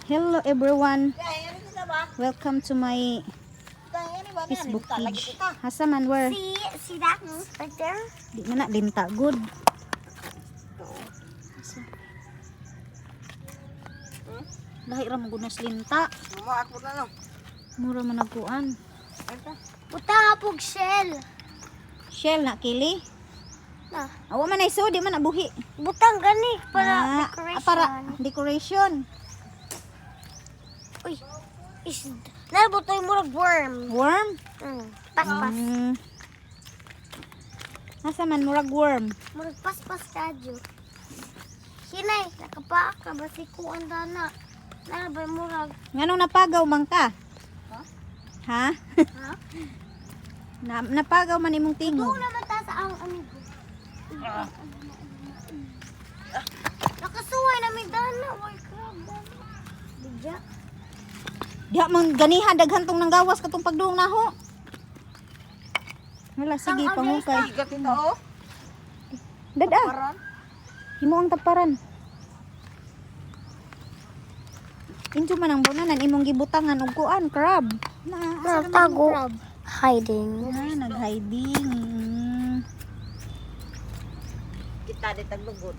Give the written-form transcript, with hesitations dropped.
Hello everyone. Welcome to my Facebook page. Hasa man where? See that right there? Di man na linta good. Lahi ra mo gunas linta. Mura man nagkuan. Puta nga pog shell. Shell na kili. Na. Awa man ay so di man nabuhi. Butang gani para Ah, decoration. para decoration. Uy. Is nabutoy mo ng worm. Worm? Paspas. Hasa man murag worm. Murag paspas kadyo. Hinay, nakapaak ka ba si kuan dana? Nalabay murag. Nganong napagaw man ka? Ha? Ha? Napagaw man imong tingog. Doon naman ta sa ang amigo. Nakasuway na may dana. Why crab dana? Bigya. Diha man ganiha daghan tong nanggawas katong pagduong naho. Wala sige Ang pangukay. Igat ito, oh. Dada. Paran. Himo ang taparan. Injo man ang bunanan imong gibutangan og kuan crab. Asa naman Nagtago. yung crab? Hiding. Nag-hiding. Kita di taglugod.